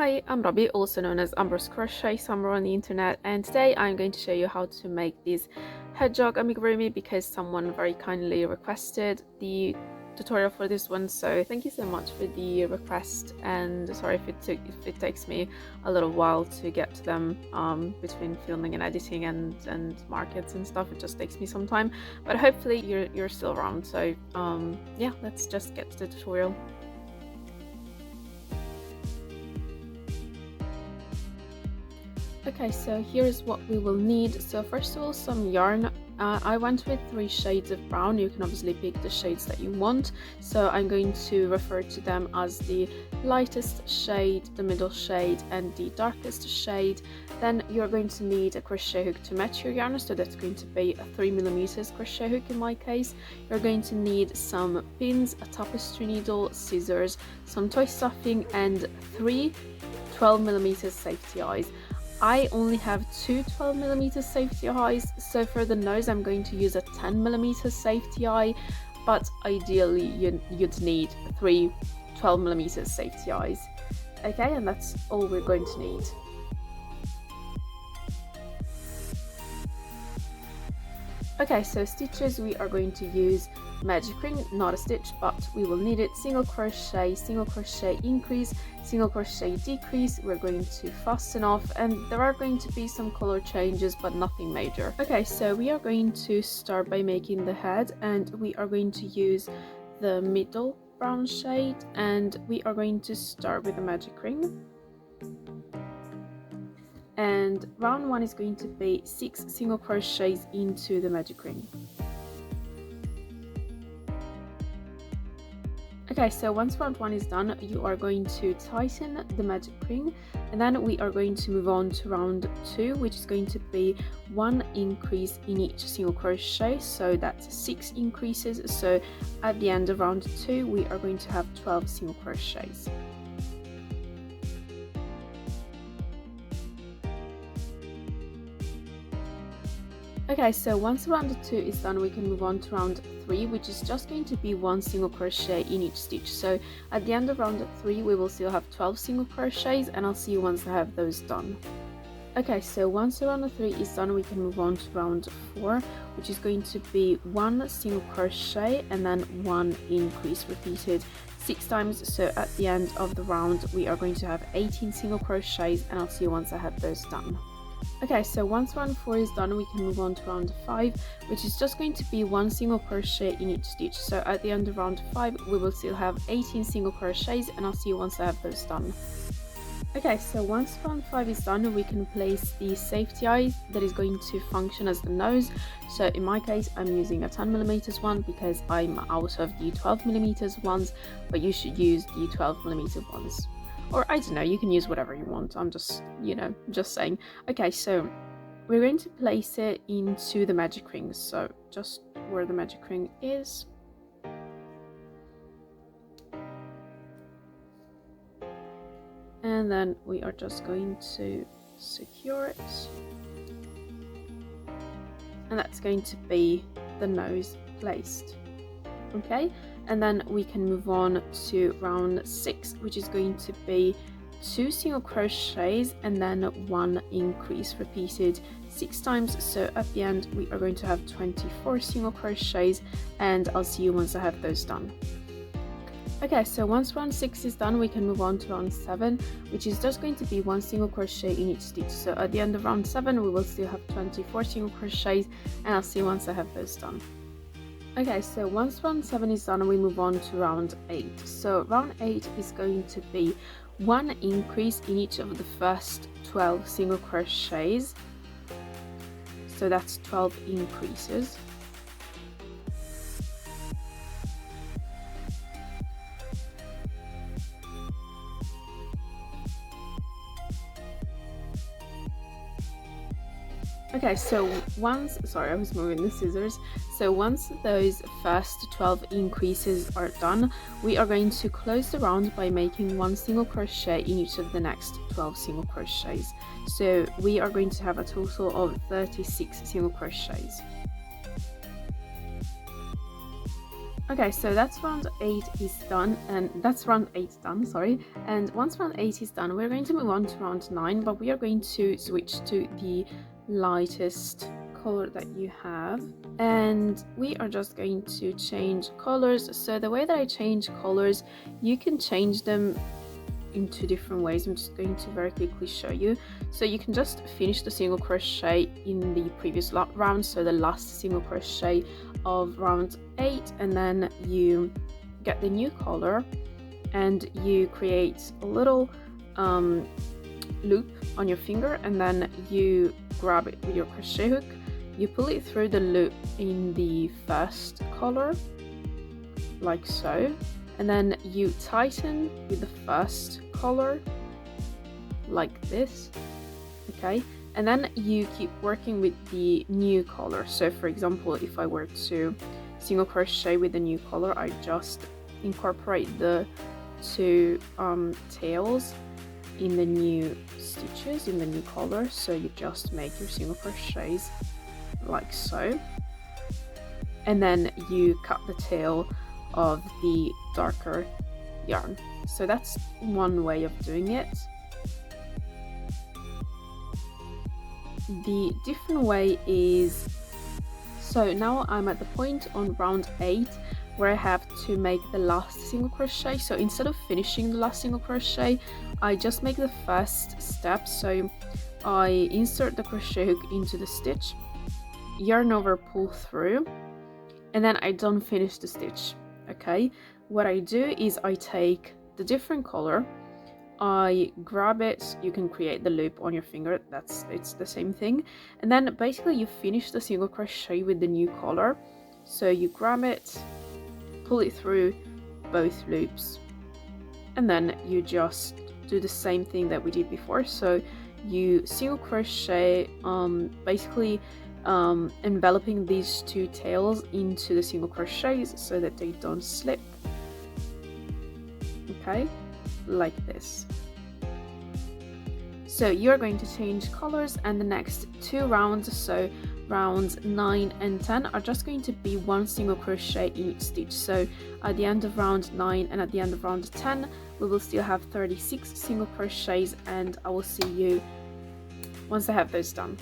Hi, I'm Robi, also known as ambroscrochet somewhere on the internet, and today I'm going to show you how to make this hedgehog amigurumi because someone very kindly requested the tutorial for this one. So thank you so much for the request, and sorry if it takes me a little while to get to them between filming and editing and markets and stuff. It just takes me some time, but hopefully you're still around. So yeah, let's just get to the tutorial. Okay, so here's what we will need. So first of all, some yarn. I went with 3 shades of brown. You can obviously pick the shades that you want. So I'm going to refer to them as the lightest shade, the middle shade, and the darkest shade. Then you're going to need a crochet hook to match your yarn. So that's going to be a 3mm crochet hook in my case. You're going to need some pins, a tapestry needle, scissors, some toy stuffing, and 3 12mm safety eyes. I only have 2 12mm safety eyes, so for the nose I'm going to use a 10mm safety eye, but ideally you'd need 3 12mm safety eyes. Okay, and that's all we're going to need. Okay, so stitches, we are going to use magic ring, not a stitch, but we will need it. Single crochet increase, single crochet decrease. We're going to fasten off, and there are going to be some color changes, but nothing major. Okay, so we are going to start by making the head, and we are going to use the middle brown shade, and we are going to start with the magic ring. And round 1 is going to be 6 single crochets into the magic ring. Okay, so once round 1 is done, you are going to tighten the magic ring, and then we are going to move on to round 2, which is going to be 1 increase in each single crochet, so that's 6 increases. So at the end of round 2 we are going to have 12 single crochets. Okay, so once round 2 is done, we can move on to round 3, which is just going to be 1 single crochet in each stitch. So at the end of round 3 we will still have 12 single crochets, and I'll see you once I have those done. Okay, so once round 3 is done, we can move on to round 4, which is going to be 1 single crochet and then 1 increase, repeated 6 times. So at the end of the round we are going to have 18 single crochets, and I'll see you once I have those done. Okay, so once round 4 is done, we can move on to round 5, which is just going to be 1 single crochet in each stitch. So at the end of round 5 we will still have 18 single crochets, and I'll see you once I have those done. Okay, so once round 5 is done, we can place the safety eye that is going to function as the nose. So in my case I'm using a 10mm one because I'm out of the 12mm ones, but you should use the 12mm ones. Or I don't know, you can use whatever you want. I'm just, just saying. Okay, so we're going to place it into the magic ring. So just where the magic ring is. And then we are just going to secure it. And that's going to be the nose placed. Okay, and then we can move on to round 6, which is going to be 2 single crochets and then 1 increase, repeated 6 times. So at the end we are going to have 24 single crochets, and I'll see you once I have those done. Okay, so once round 6 is done, we can move on to round 7, which is just going to be 1 single crochet in each stitch. So at the end of round 7 we will still have 24 single crochets, and I'll see you once I have those done. Okay, so once round 7 is done, we move on to round 8. So round 8 is going to be 1 increase in each of the first 12 single crochets. So that's 12 increases. Okay, so I was moving the scissors. So once those first 12 increases are done, we are going to close the round by making 1 single crochet in each of the next 12 single crochets. So we are going to have a total of 36 single crochets. Okay, so that's round 8 is done, and that's round 8 done, sorry. And once round 8 is done, we're going to move on to round 9, but we are going to switch to the lightest color that you have, and we are just going to change colors. So the way that I change colors, you can change them in 2 different ways. I'm just going to very quickly show you. So you can just finish the single crochet in the previous round, so the last single crochet of round 8, and then you get the new color and you create a little loop on your finger, and then you grab it with your crochet hook, you pull it through the loop in the first color like so, and then you tighten with the first color like this, okay, and then you keep working with the new color. So for example, if I were to single crochet with the new color, I just incorporate the 2 tails in the new stitches in the new color, so you just make your single crochets like so, and then you cut the tail of the darker yarn. So that's one way of doing it. The different way is, so now I'm at the point on round 8 where I have to make the last single crochet. So instead of finishing the last single crochet, I just make the first step. So I insert the crochet hook into the stitch, yarn over, pull through, and then I don't finish the stitch. Okay, what I do is I take the different color, I grab it, you can create the loop on your finger, it's the same thing, and then basically you finish the single crochet with the new color. So you grab it, pull it through both loops, and then you just do the same thing that we did before. So you single crochet, basically enveloping these 2 tails into the single crochets so that they don't slip, okay, like this. So you're going to change colors, and the next 2 rounds, so rounds 9 and 10, are just going to be 1 single crochet in each stitch. So at the end of round 9 and at the end of round 10, we will still have 36 single crochets, and I will see you once I have those done.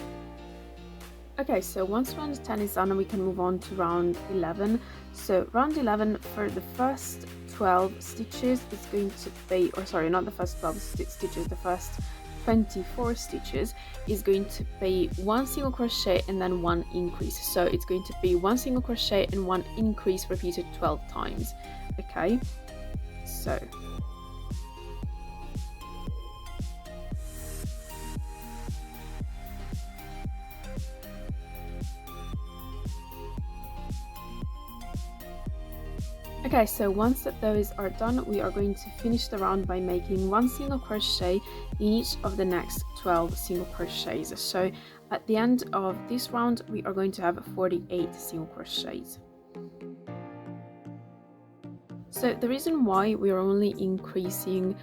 Okay, so once round 10 is done, we can move on to round 11. So round 11, for the first 12 stitches is going to be, or sorry, not the first 12 stitches, the first 24 stitches is going to be 1 single crochet and then 1 increase. So it's going to be 1 single crochet and 1 increase repeated 12 times. Okay, so okay, so once that those are done, we are going to finish the round by making 1 single crochet in each of the next 12 single crochets. So at the end of this round, we are going to have 48 single crochets. So the reason why we are only increasing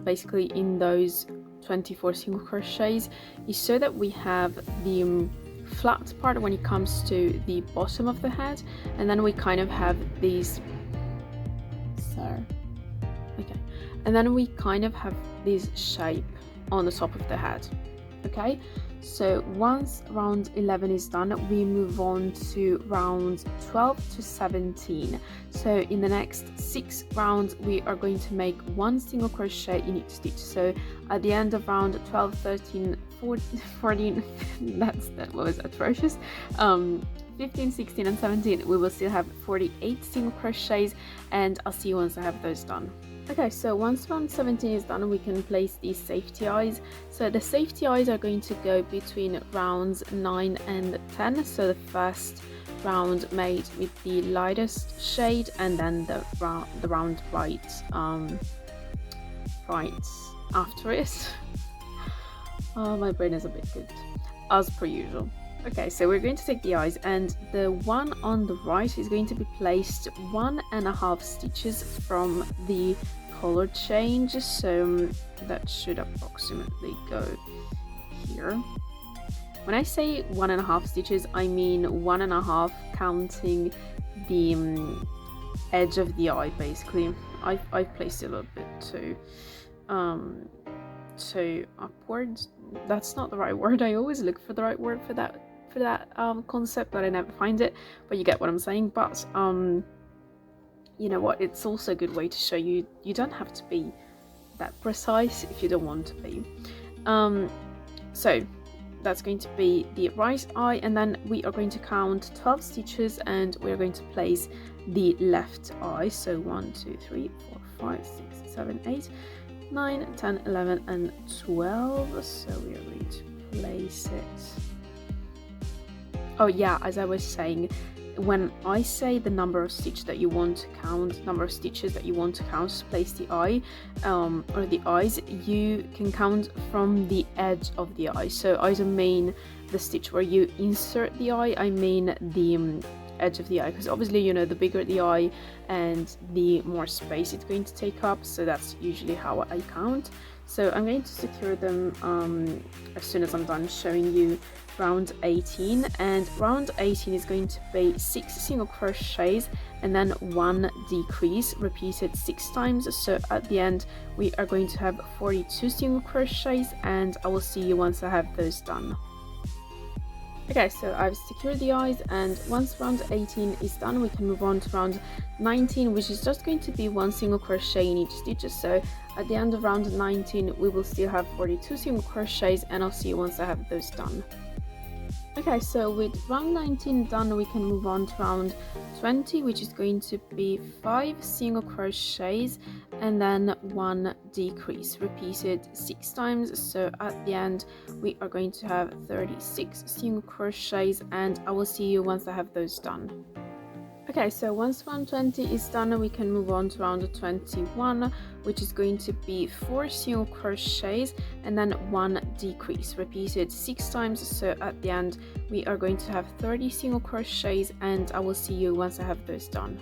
basically in those 24 single crochets is so that we have the flat part when it comes to the bottom of the head, and then we kind of have these, and then we kind of have this shape on the top of the head. Okay, so once round 11 is done, we move on to rounds 12 to 17. So in the next 6 rounds, we are going to make 1 single crochet in each stitch. So at the end of round 12, 13, 14, that was atrocious, 15, 16 and 17, we will still have 48 single crochets, and I'll see you once I have those done. Okay, so once round 17 is done, we can place these safety eyes. So the safety eyes are going to go between rounds 9 and 10. So the first round made with the lightest shade, and then the round right after it. Oh, my brain is a bit good, as per usual. Okay, so we're going to take the eyes, and the one on the right is going to be placed 1.5 stitches from the color change, so that should approximately go here. When I say 1.5 stitches, I mean 1.5 counting the edge of the eye. Basically, I've placed it a little bit too upwards. That's not the right word. I always look for the right word for that concept, but I never find it. But you get what I'm saying. But you know what, it's also a good way to show you don't have to be that precise if you don't want to be. So that's going to be the right eye, and then we are going to count 12 stitches and we're going to place the left eye. So 1 2 3 4 5 6 7 8 9 10 11 and 12. So we are going to place it. Oh yeah, as I was saying, when I say the number of stitches that you want to count to place the eye or the eyes, you can count from the edge of the eye. So I don't mean the stitch where you insert the eye, I mean the edge of the eye, because obviously, you know, the bigger the eye and the more space it's going to take up. So that's usually how I count. So I'm going to secure them as soon as I'm done showing you round 18, and round 18 is going to be 6 single crochets and then 1 decrease repeated 6 times. So at the end we are going to have 42 single crochets, and I will see you once I have those done. Okay, so I've secured the eyes, and once round 18 is done we can move on to round 19, which is just going to be 1 single crochet in each stitch. So at the end of round 19 we will still have 42 single crochets, and I'll see you once I have those done. Okay, so with round 19 done we can move on to round 20, which is going to be 5 single crochets and then 1 decrease repeated 6 times. So at the end we are going to have 36 single crochets, and I will see you once I have those done. Okay, so once round 20 is done we can move on to round 21, which is going to be 4 single crochets and then 1 decrease repeated 6 times. So at the end we are going to have 30 single crochets, and I will see you once I have those done.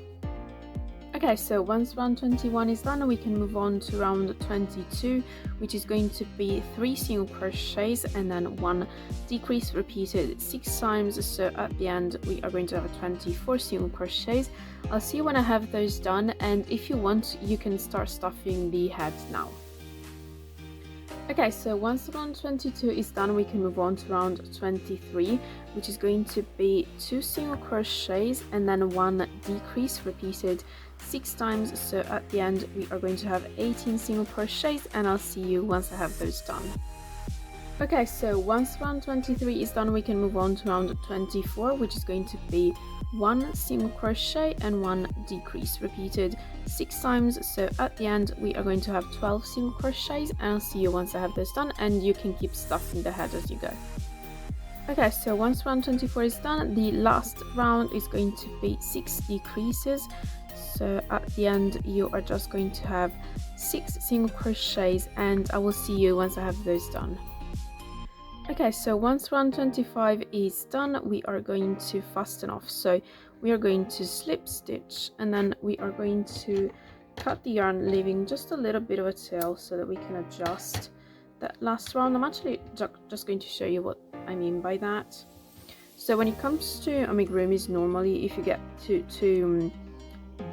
Okay, so once round 21 is done we can move on to round 22, which is going to be 3 single crochets and then 1 decrease repeated 6 times. So at the end we are going to have 24 single crochets. I'll see you when I have those done, and if you want you can start stuffing the head now. Okay, so once round 22 is done we can move on to round 23, which is going to be 2 single crochets and then 1 decrease repeated 6 times. So at the end we are going to have 18 single crochets, and I'll see you once I have those done. Okay, so once round 23 is done we can move on to round 24, which is going to be 1 single crochet and 1 decrease repeated 6 times. So at the end we are going to have 12 single crochets, and I'll see you once I have this done, and you can keep stuffing the head as you go. Okay, so once round 24 is done, the last round is going to be 6 decreases. So at the end you are just going to have 6 single crochets, and I will see you once I have those done. Okay, so once round 25 is done we are going to fasten off. So we are going to slip stitch, and then we are going to cut the yarn, leaving just a little bit of a tail so that we can adjust that last round. I'm actually just going to show you what I mean by that. So when it comes to amigurumis, normally if you get to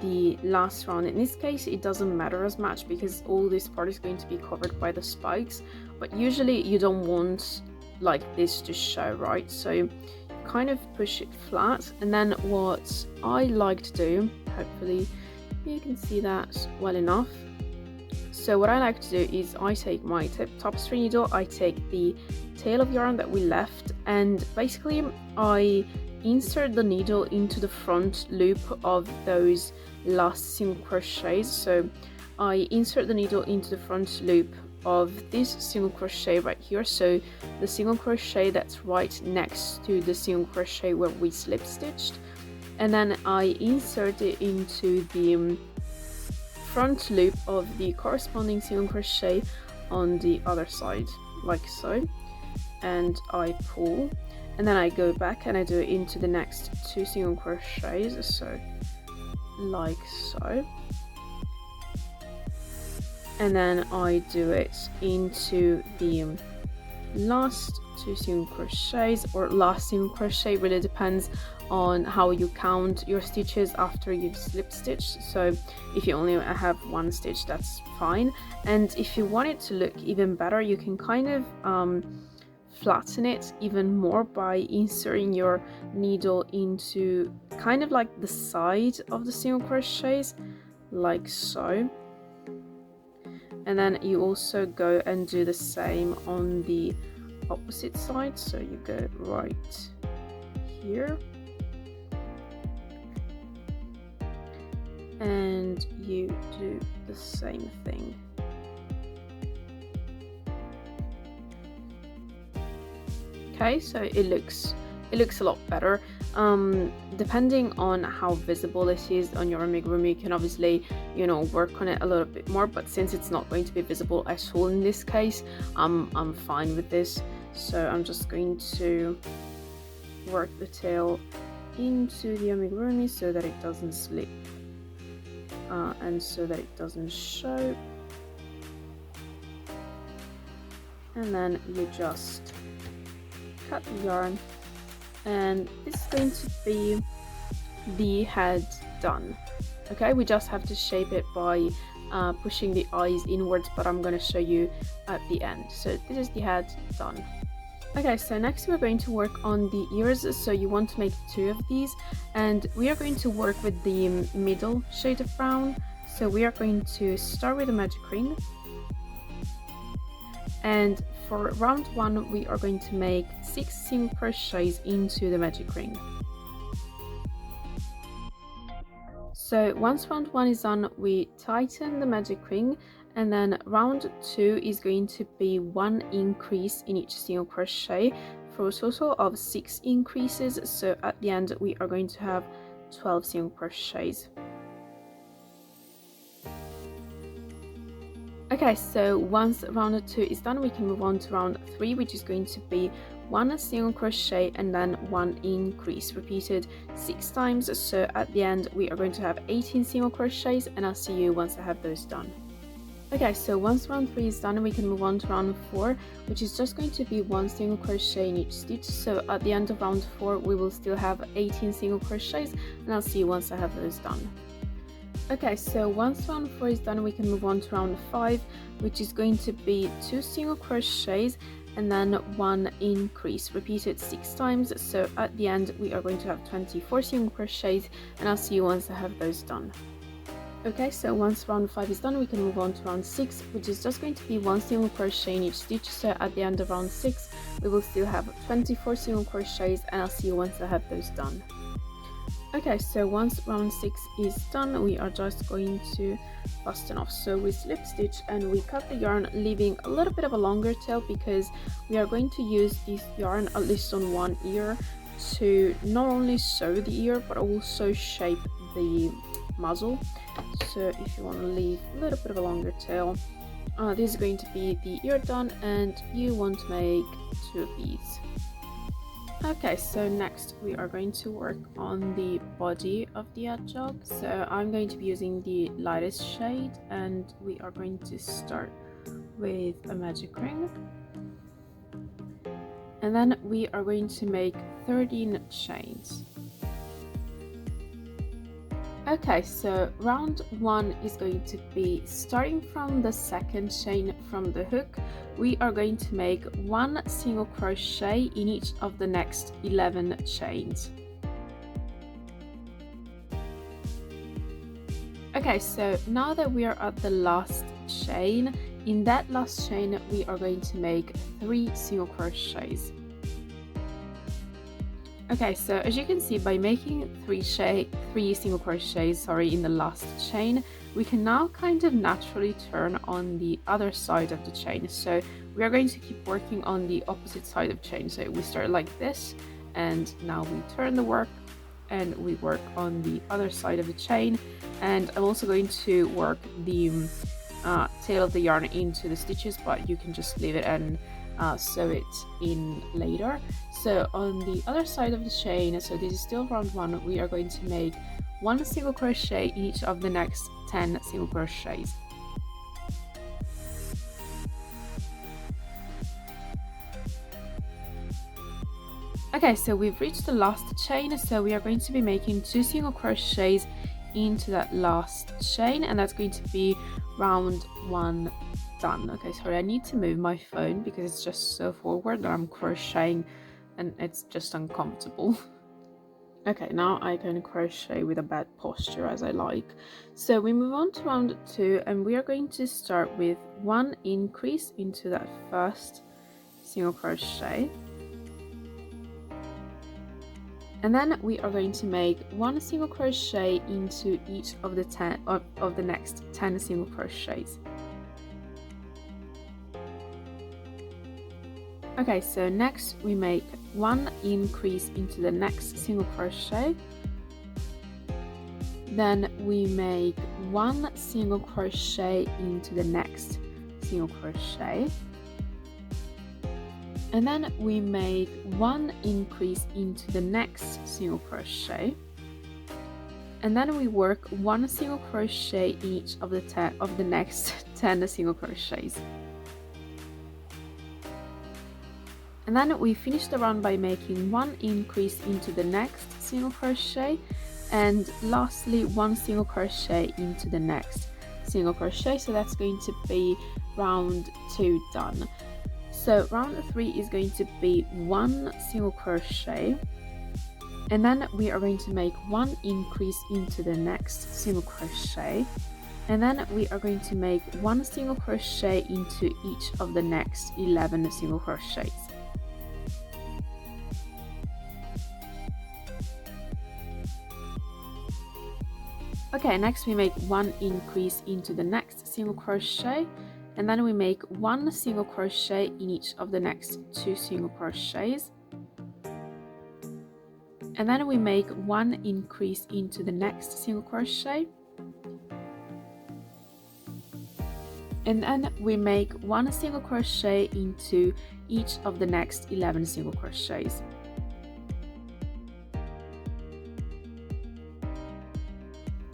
the last round, in this case it doesn't matter as much because all this part is going to be covered by the spikes, but usually you don't want like this to show, right? So you kind of push it flat, and then what I like to do, hopefully you can see that well enough. So what I like to do is I take my tapestry needle, I take the tail of yarn that we left, and basically I insert the needle into the front loop of those last single crochets. So I insert the needle into the front loop of this single crochet right here, so the single crochet that's right next to the single crochet where we slip stitched, and then I insert it into the front loop of the corresponding single crochet on the other side, like so, and I pull, and then I go back and I do it into the next 2 single crochets, so like so, and then I do it into the last 2 single crochets, or last single crochet, really depends on how you count your stitches after you've slip stitched. So if you only have one stitch, that's fine. And if you want it to look even better, you can kind of flatten it even more by inserting your needle into kind of like the side of the single crochets, like so. And then you also go and do the same on the opposite side. So you go right here and you do the same thing. Okay, so it looks a lot better. Depending on how visible it is on your amigurumi, you can obviously, you know, work on it a little bit more, but since it's not going to be visible at all in this case, I'm fine with this. So I'm just going to work the tail into the amigurumi so that it doesn't slip and so that it doesn't show, and then you just cut the yarn, and this is going to be the head done. Okay, we just have to shape it by pushing the eyes inwards, but I'm going to show you at the end. So this is the head done. Okay, so next we're going to work on the ears. So you want to make 2 of these, and we are going to work with the middle shade of brown. So we are going to start with a magic ring, and for round 1 we are going to make 6 single crochets into the magic ring. So once round 1 is done, we tighten the magic ring, and then round 2 is going to be 1 increase in each single crochet for a total of 6 increases. So at the end we are going to have 12 single crochets. Okay, so once round 2 is done, we can move on to round 3, which is going to be 1 single crochet and then 1 increase, repeated 6 times. So at the end we are going to have 18 single crochets, and I'll see you once I have those done. Okay, so once round 3 is done, we can move on to round 4, which is just going to be 1 single crochet in each stitch. So at the end of round 4 we will still have 18 single crochets, and I'll see you once I have those done. Okay, so once round 4 is done, we can move on to round 5, which is going to be 2 single crochets and then 1 increase, repeated 6 times. So at the end we are going to have 24 single crochets, and I'll see you once I have those done. Okay, so once round 5 is done, we can move on to round 6, which is just going to be 1 single crochet in each stitch. So at the end of round 6 we will still have 24 single crochets, and I'll see you once I have those done. Okay, so once round 6 is done, we are just going to fasten off. So we slip stitch and we cut the yarn, leaving a little bit of a longer tail because we are going to use this yarn at least on one ear to not only sew the ear but also shape the muzzle. So if you want to leave a little bit of a longer tail, this is going to be the ear done, and you want to make 2 of these. Okay, so next we are going to work on the body of the hedgehog. So I'm going to be using the lightest shade, and we are going to start with a magic ring, and then we are going to make 13 chains. Okay, so round 1 is going to be starting from the 2nd chain from the hook. We are going to make 1 single crochet in each of the next 11 chains. Okay, so now that we are at the last chain, in that last chain we are going to make 3 single crochets. Okay, so as you can see, by making 3 single crochets in the last chain, we can now kind of naturally turn on the other side of the chain. So we are going to keep working on the opposite side of the chain. So we start like this, and now we turn the work and we work on the other side of the chain. And I'm also going to work the tail of the yarn into the stitches, but you can just leave it and sew it in later. So on the other side of the chain, so this is still round 1, we are going to make 1 single crochet in each of the next 10 single crochets. Okay, so we've reached the last chain, so we are going to be making 2 single crochets into that last chain, and that's going to be round 1 done. Okay, sorry, I need to move my phone because it's just so forward that I'm crocheting and it's just uncomfortable. Okay, now I can crochet with a bad posture as I like. So we move on to round 2, and we are going to start with 1 increase into that first single crochet, and then we are going to make 1 single crochet into each of the 10 of the next 10 single crochets. Okay, so next we make 1 increase into the next single crochet, then we make 1 single crochet into the next single crochet, and then we make 1 increase into the next single crochet, and then we work 1 single crochet in each of the next 10 single crochets. And then we finish the round by making 1 increase into the next single crochet, and lastly 1 single crochet into the next single crochet. So that's going to be round 2 done. So round 3 is going to be 1 single crochet, and then we are going to make 1 increase into the next single crochet, and then we are going to make 1 single crochet into each of the next 11 single crochets. Okay, next we make 1 increase into the next single crochet, and then we make 1 single crochet in each of the next 2 single crochets, and then we make 1 increase into the next single crochet, and then we make 1 single crochet into each of the next 11 single crochets.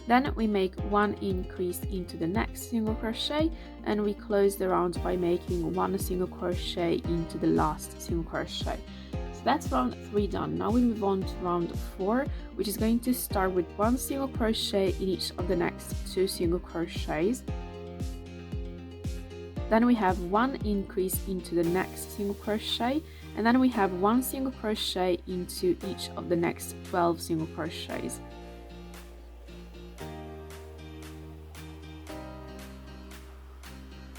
Then we make 1 increase into the next single crochet, and we close the round by making 1 single crochet into the last single crochet. So that's round 3 done. Now we move on to round 4, which is going to start with 1 single crochet in each of the next 2 single crochets. Then we have 1 increase into the next single crochet, and then we have 1 single crochet into each of the next 12 single crochets.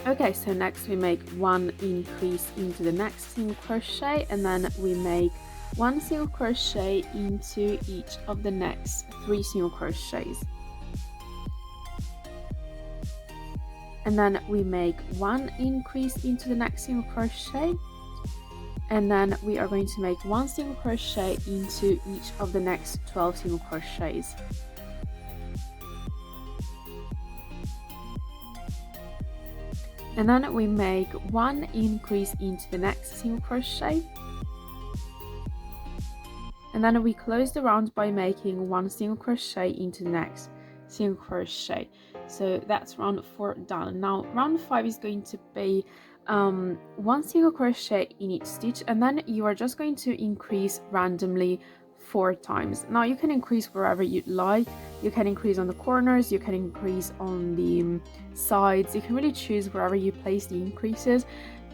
Okay, so next we make 1 increase into the next single crochet, and then we make 1 single crochet into each of the next 3 single crochets. And then we make 1 increase into the next single crochet, and then we are going to make 1 single crochet into each of the next 12 single crochets. And then we make 1 increase into the next single crochet, and then we close the round by making 1 single crochet into the next single crochet. So that's round 4 done. Now round 5 is going to be 1 single crochet in each stitch, and then you are just going to increase randomly 4 times. Now you can increase wherever you'd like. You can increase on the corners, you can increase on the sides, you can really choose wherever you place the increases.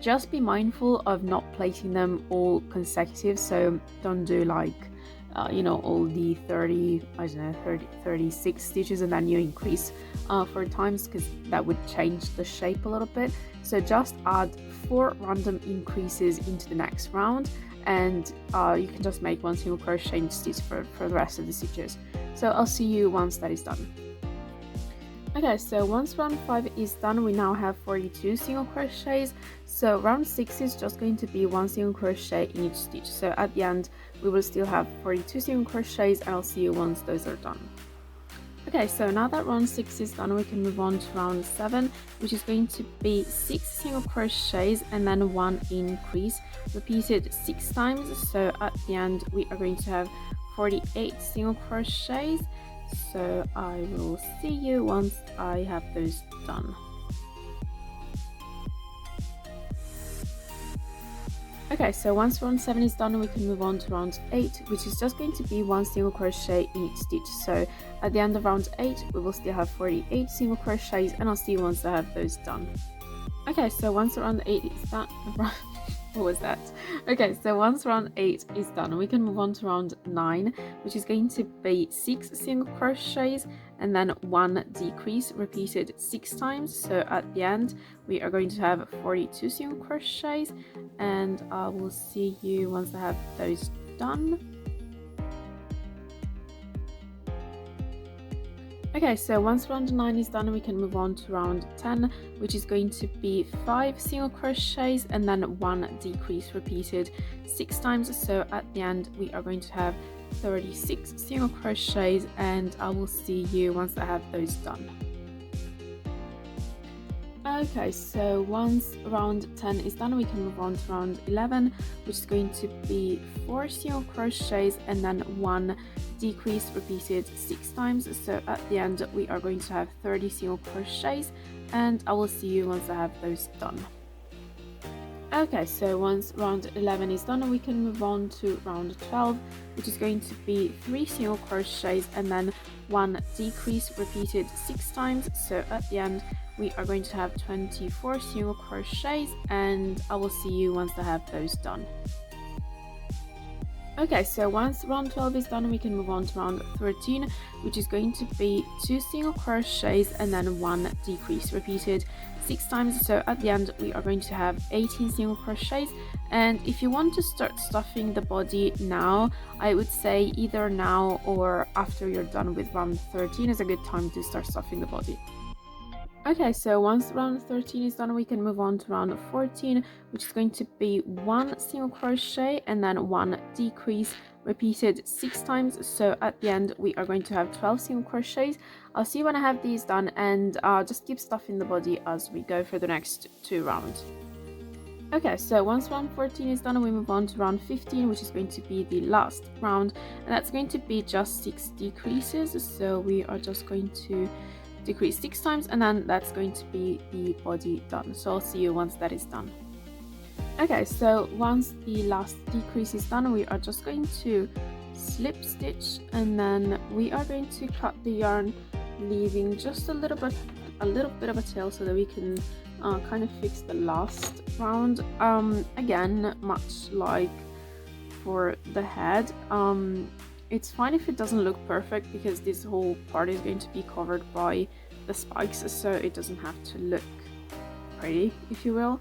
Just be mindful of not placing them all consecutive, so don't do like all the 36 stitches and then you increase 4 times, because that would change the shape a little bit. So just add 4 random increases into the next round, and you can just make 1 single crochet in stitch for the rest of the stitches. So I'll see you once that is done. Okay, so once round 5 is done, we now have 42 single crochets. So round 6 is just going to be 1 single crochet in each stitch. So at the end we will still have 42 single crochets, and I'll see you once those are done. Okay, so now that round 6 is done, we can move on to round 7, which is going to be 6 single crochets and then 1 increase, repeated 6 times. So at the end we are going to have 48 single crochets. So I will see you once I have those done. Okay, so once round 7 is done, we can move on to round 8, which is just going to be 1 single crochet in each stitch. So at the end of round 8, we will still have 48 single crochets, and I'll see you once I have those done. Okay, so once round 8 is done, what was that? Okay, so once round 8 is done, we can move on to round 9, which is going to be 6 single crochets and then 1 decrease repeated 6 times. So at the end, we are going to have 42 single crochets, and I will see you once I have those done. Okay, so once round 9 is done, we can move on to round 10, which is going to be 5 single crochets and then 1 decrease repeated 6 times. So at the end, we are going to have 36 single crochets, and I will see you once I have those done. Okay, so once round 10 is done, we can move on to round 11, which is going to be 4 single crochets and then 1 decrease repeated 6 times. So at the end, we are going to have 30 single crochets, and I will see you once I have those done. Okay, so once round 11 is done, we can move on to round 12, which is going to be 3 single crochets and then 1 decrease repeated 6 times. So at the end, we are going to have 24 single crochets, and I will see you once I have those done. Okay, so once round 12 is done, we can move on to round 13, which is going to be 2 single crochets and then 1 decrease repeated 6 times. So at the end, we are going to have 18 single crochets, and if you want to start stuffing the body now, I would say either now or after you're done with round 13 is a good time to start stuffing the body. Okay, so once round 13 is done, we can move on to round 14, which is going to be 1 single crochet and then 1 decrease repeated 6 times. So at the end, we are going to have 12 single crochets. I'll see you when I have these done, and just keep stuffing the body as we go for the next 2 rounds. Okay, so once round 14 is done, we move on to round 15, which is going to be the last round, and that's going to be just 6 decreases. So we are just going to decrease 6 times, and then that's going to be the body done. So I'll see you once that is done. Okay, so once the last decrease is done, we are just going to slip stitch, and then we are going to cut the yarn, leaving just a little bit of a tail so that we can kind of fix the last round. Again, much like for the head, it's fine if it doesn't look perfect, because this whole part is going to be covered by the spikes, so it doesn't have to look pretty, if you will.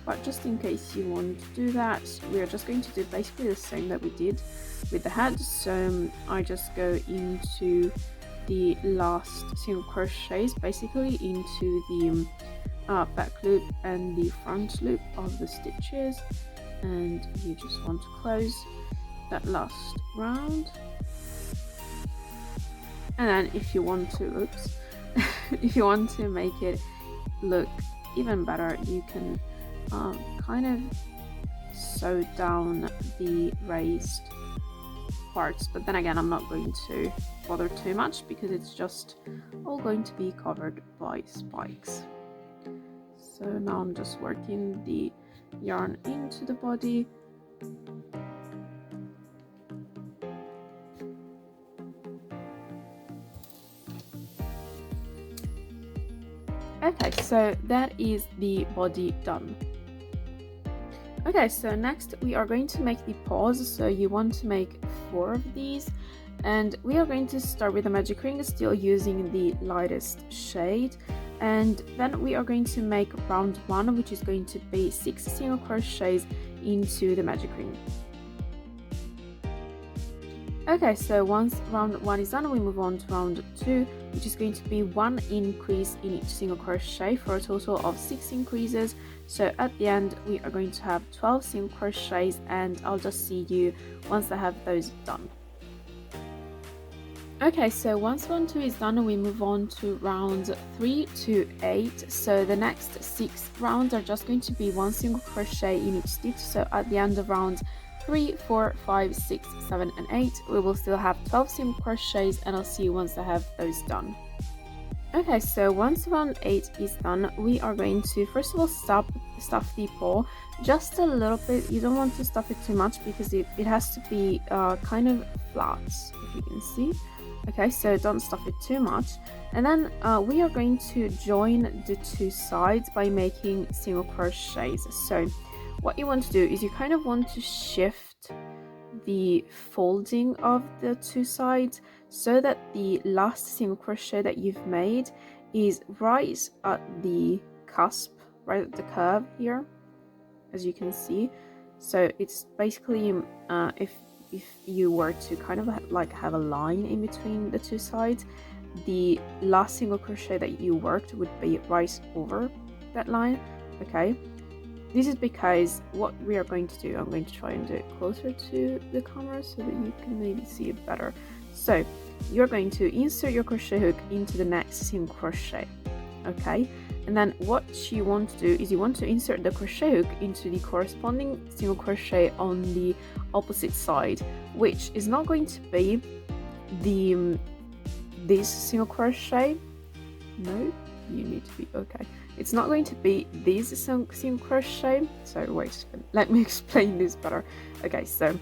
But just in case you want to do that, we are just going to do basically the same that we did with the head. So I just go into the last single crochets, basically into the back loop and the front loop of the stitches, and you just want to close that last round. And then if you want to, if you want to make it look even better, you can kind of sew down the raised parts, but then again, I'm not going to bother too much because it's just all going to be covered by spikes. So now I'm just working the yarn into the body. Okay, so that is the body done. Okay, so next we are going to make the paws. So you want to make 4 of these, and we are going to start with the magic ring, still using the lightest shade, and then we are going to make round 1, which is going to be 6 single crochets into the magic ring. Okay, so once round 1 is done, we move on to round 2, which is going to be 1 increase in each single crochet for a total of 6 increases. So at the end, we are going to have 12 single crochets, and I'll just see you once I have those done. Okay, so once round 2 is done, we move on to rounds 3 to 8. So the next 6 rounds are just going to be 1 single crochet in each stitch. So at the end of rounds 3, 4, 5, 6, 7, and 8, we will still have 12 single crochets, and I'll see you once I have those done. Okay, so once round 8 is done, we are going to first of all stuff the paw just a little bit. You don't want to stuff it too much because it has to be kind of flat, if you can see. Okay, so don't stuff it too much. And then we are going to join the two sides by making single crochets. So what you want to do is you kind of want to shift the folding of the two sides so that the last single crochet that you've made is right at the cusp, right at the curve here, as you can see. So it's basically if you were to kind of like have a line in between the two sides, the last single crochet that you worked would be right over that line. Okay, this is because what we are going to do, I'm going to try and do it closer to the camera so that you can maybe see it better. So you're going to insert your crochet hook into the next single crochet. Okay, and then what you want to do is you want to insert the crochet hook into the corresponding single crochet on the opposite side, which is not going to be this single crochet. No, you need to be okay. It's not going to be this single crochet. So wait, let me explain this better. Okay, so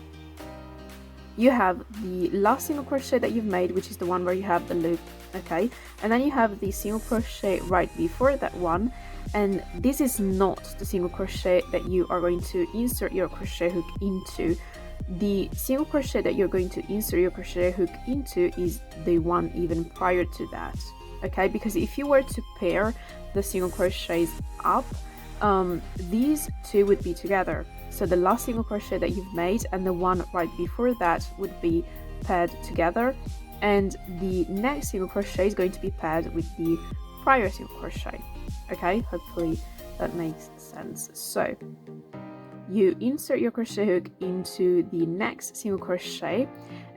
you have the last single crochet that you've made, which is the one where you have the loop. Okay, and then you have the single crochet right before that one, and this is not the single crochet that you are going to insert your crochet hook into. The single crochet that you're going to insert your crochet hook into is the one even prior to that. Okay, because if you were to pair the single crochets up, these two would be together. So the last single crochet that you've made and the one right before that would be paired together, and the next single crochet is going to be paired with the prior single crochet. Okay, hopefully that makes sense. So you insert your crochet hook into the next single crochet,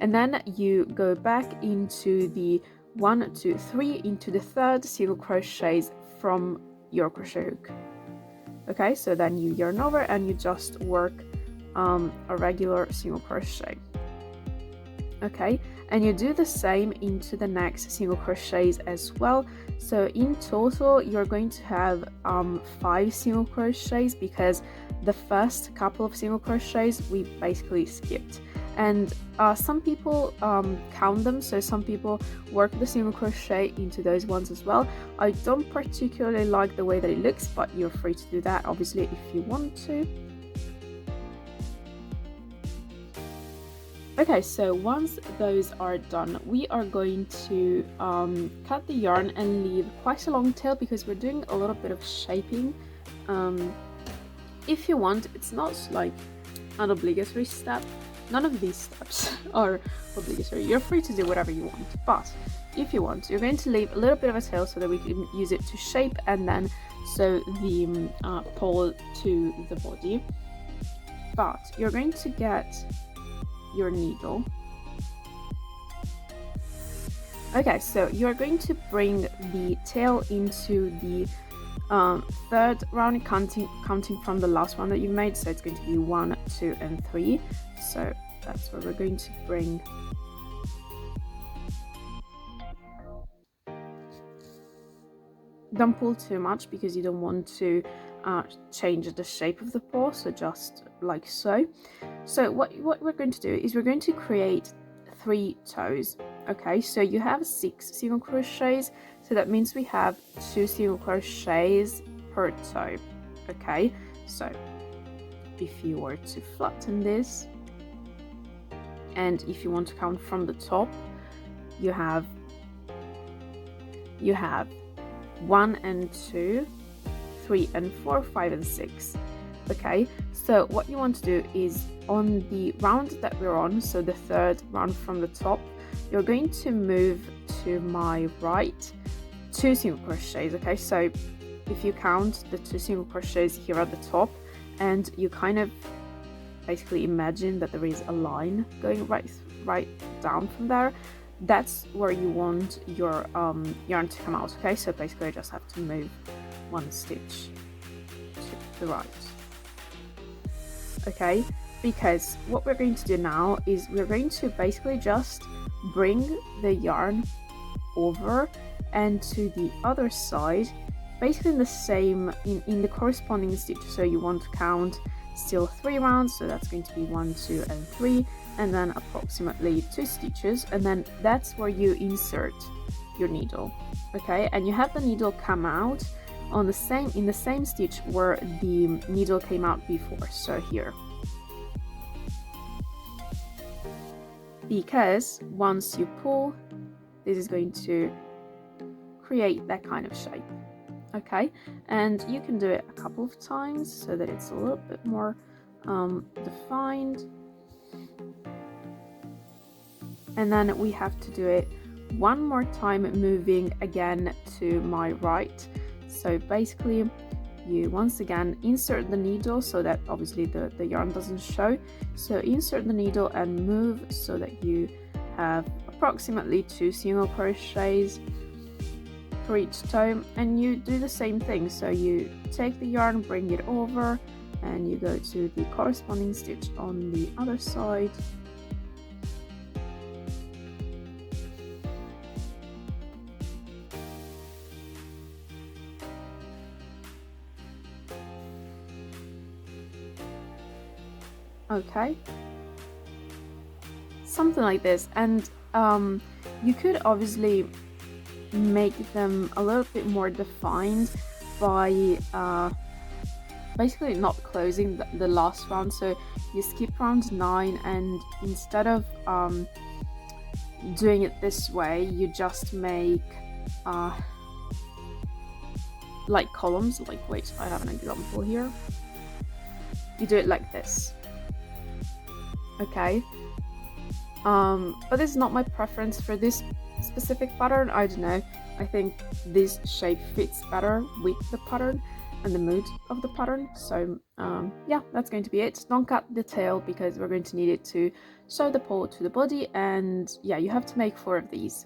and then you go back into the 1, 2, 3 into the third single crochets from your crochet hook. Okay, so then you yarn over and you just work a regular single crochet. Okay, and you do the same into the next single crochets as well. So in total you're going to have 5 single crochets, because the first couple of single crochets we basically skipped, and some people count them, so some people work the single crochet into those ones as well. I don't particularly like the way that it looks, but you're free to do that obviously if you want to. Okay, so once those are done, we are going to cut the yarn and leave quite a long tail, because we're doing a little bit of shaping. If you want, it's not like an obligatory step. None of these steps are obligatory. You're free to do whatever you want, but if you want, you're going to leave a little bit of a tail so that we can use it to shape and then sew the paw to the body. But you're going to get your needle. Okay, so you're going to bring the tail into the third round, counting from the last one that you made. So it's going to be 1, 2, and 3. So that's where we're going to bring don't pull too much because you don't want to change the shape of the paw, so just like so. So what we're going to do is we're going to create 3 toes. Okay, so you have 6 single crochets, so that means we have 2 single crochets per toe. Okay, so if you were to flatten this, and if you want to count from the top, you have 1 and 2, 3 and 4, 5 and 6. Okay, so what you want to do is on the round that we're on, so the third round from the top, you're going to move to my right 2 single crochets. Okay, so if you count the 2 single crochets here at the top, and you kind of basically imagine that there is a line going right down from there, that's where you want your yarn to come out. Okay, so basically I just have to move 1 stitch to the right. Okay, because what we're going to do now is we're going to basically just bring the yarn over and to the other side, basically in the same, in the corresponding stitch. So you want to count still 3 rounds, so that's going to be 1, 2, and 3, and then approximately 2 stitches, and then that's where you insert your needle. Okay, and you have the needle come out on the same, in the same stitch where the needle came out before, so here. Because once you pull, this is going to create that kind of shape. Okay, and you can do it a couple of times so that it's a little bit more defined. And then we have to do it one more time, moving again to my right. So basically you once again insert the needle so that obviously the yarn doesn't show. So insert the needle and move so that you have approximately 2 single crochets for each toe, and you do the same thing. So you take the yarn, bring it over, and you go to the corresponding stitch on the other side. Okay, something like this. And you could obviously make them a little bit more defined by basically not closing the last round. So you skip round 9, and instead of doing it this way, you just make like columns. Like, wait, I have an example here. You do it like this. Okay, but this is not my preference for this specific pattern. I don't know, I think this shape fits better with the pattern and the mood of the pattern. So yeah, that's going to be it. Don't cut the tail because we're going to need it to sew the paw to the body, and yeah, you have to make 4 of these.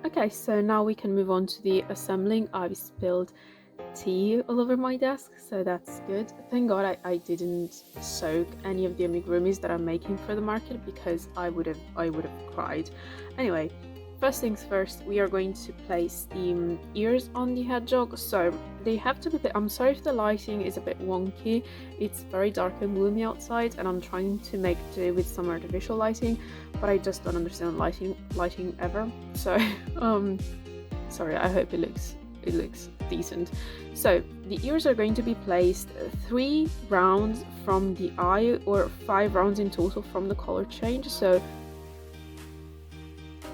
Okay, so now we can move on to the assembling. I've spilled tea all over my desk, so that's good. Thank God I didn't soak any of the amigurumis that I'm making for the market, because I would have cried. Anyway, first things first, we are going to place the ears on the hedgehog. So they have to be I'm sorry if the lighting is a bit wonky. It's very dark and gloomy outside, and I'm trying to make do with some artificial lighting, but I just don't understand lighting ever. So sorry, I hope it looks decent. So the ears are going to be placed 3 rounds from the eye, or 5 rounds in total from the color change. So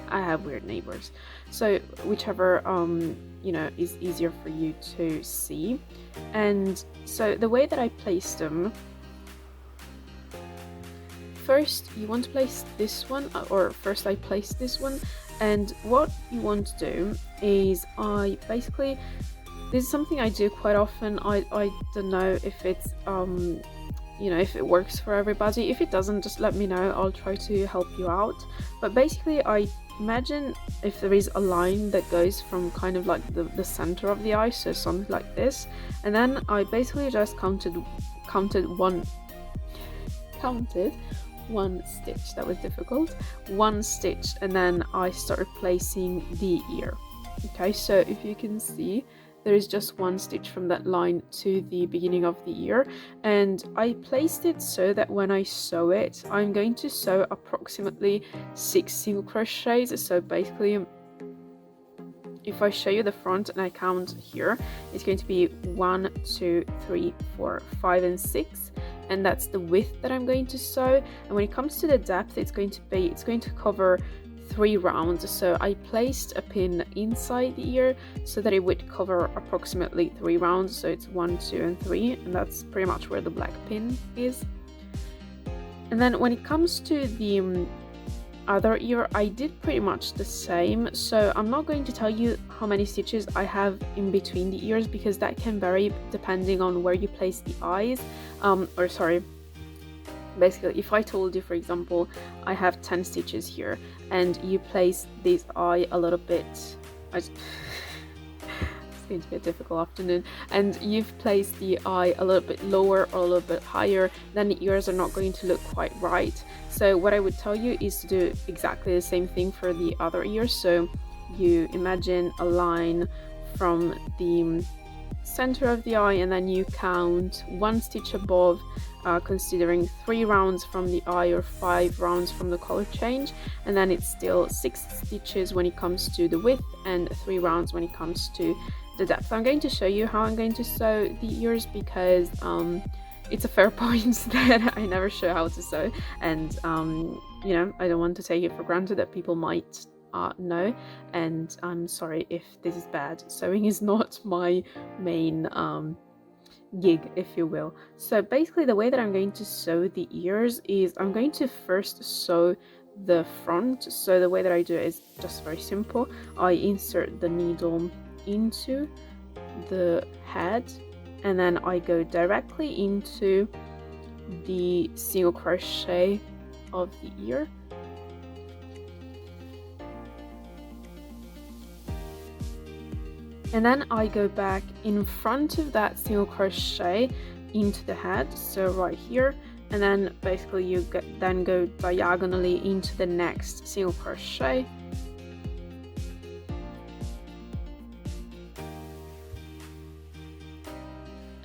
I have weird neighbors, so whichever you know, is easier for you to see. And so the way that I place them, first you want to place this one, or first I place this one. And what you want to do is, this is something I do quite often. I don't know if it's you know, if it works for everybody. If it doesn't, just let me know, I'll try to help you out. But basically, I imagine if there is a line that goes from kind of like the center of the eye, so something like this, and then I basically just counted one stitch. That was difficult. One stitch, and then I started placing the ear. Okay, so if you can see, there is just one stitch from that line to the beginning of the ear, and I placed it so that when I sew it, I'm going to sew approximately 6 single crochets. So basically, if I show you the front and I count here, it's going to be 1, 2, 3, 4, 5, and 6. And that's the width that I'm going to sew. And when it comes to the depth, it's going to cover 3 rounds. So I placed a pin inside the ear so that it would cover approximately 3 rounds. So it's 1, 2, and 3, and that's pretty much where the black pin is. And then when it comes to the other ear, I did pretty much the same. So I'm not going to tell you how many stitches I have in between the ears, because that can vary depending on where you place the eyes. Basically, if I told you, for example, I have 10 stitches here, and you place this eye a little bit, it's going to be a difficult afternoon, and you've placed the eye a little bit lower or a little bit higher, then the ears are not going to look quite right. So what I would tell you is to do exactly the same thing for the other ear. So you imagine a line from the center of the eye, and then you count one stitch above, considering 3 rounds from the eye or 5 rounds from the color change, and then it's still 6 stitches when it comes to the width and 3 rounds when it comes to the depth. I'm going to show you how I'm going to sew the ears because it's a fair point that I never show how to sew, and you know, I don't want to take it for granted that people might know, and I'm sorry if this is bad. Sewing is not my main gig, if you will. So basically the way that I'm going to sew the ears is I'm going to first sew the front. So the way that I do it is just very simple. I insert the needle into the head, and then I go directly into the single crochet of the ear, and then I go back in front of that single crochet into the head, so right here, and then basically you then go diagonally into the next single crochet,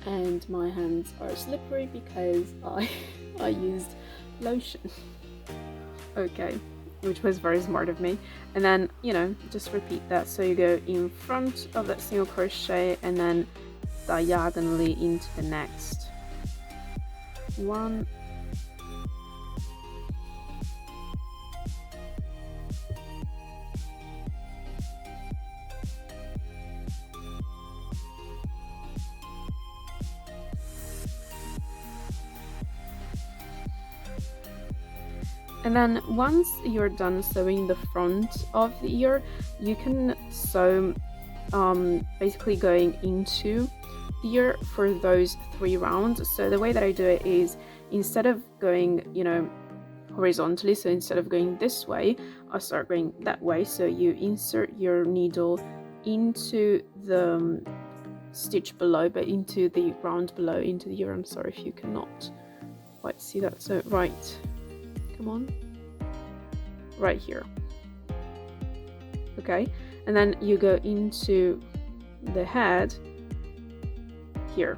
and my hands are slippery because I used lotion. Okay, which was very smart of me. And then, you know, just repeat that. So you go in front of that single crochet and then diagonally into the next one. And then once you're done sewing the front of the ear, you can sew basically going into the ear for those 3 rounds. So the way that I do it is, instead of going, you know, horizontally, so instead of going this way, I start going that way. So you insert your needle into the stitch below, but into the round below, into the ear. I'm sorry if you cannot quite see that. So right, come on, right here. Okay, and then you go into the head here.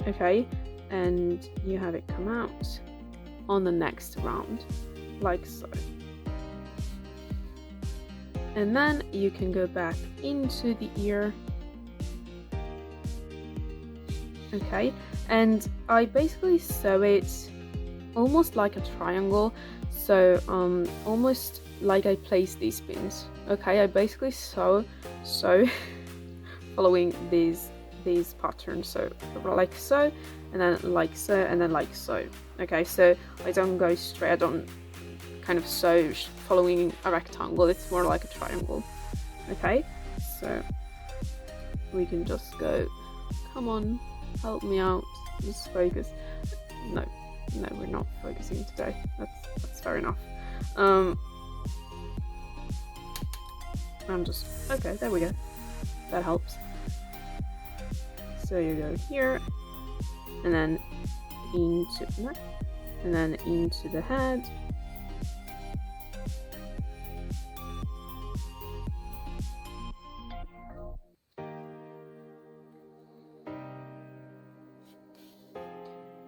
Okay, and you have it come out on the next round, like so. And then you can go back into the ear. Okay, and I basically sew it almost like a triangle, so almost like I place these pins. Okay, I basically sew following these patterns, so like so, and then like so, and then like so. Okay, so I don't go straight, I don't kind of sew following a rectangle, it's more like a triangle. Okay, so we can just go, come on, help me out, just focus. No, we're not focusing today. That's fair enough. I'm just, okay, there we go. That helps. So you go here, and then into, and then into the head.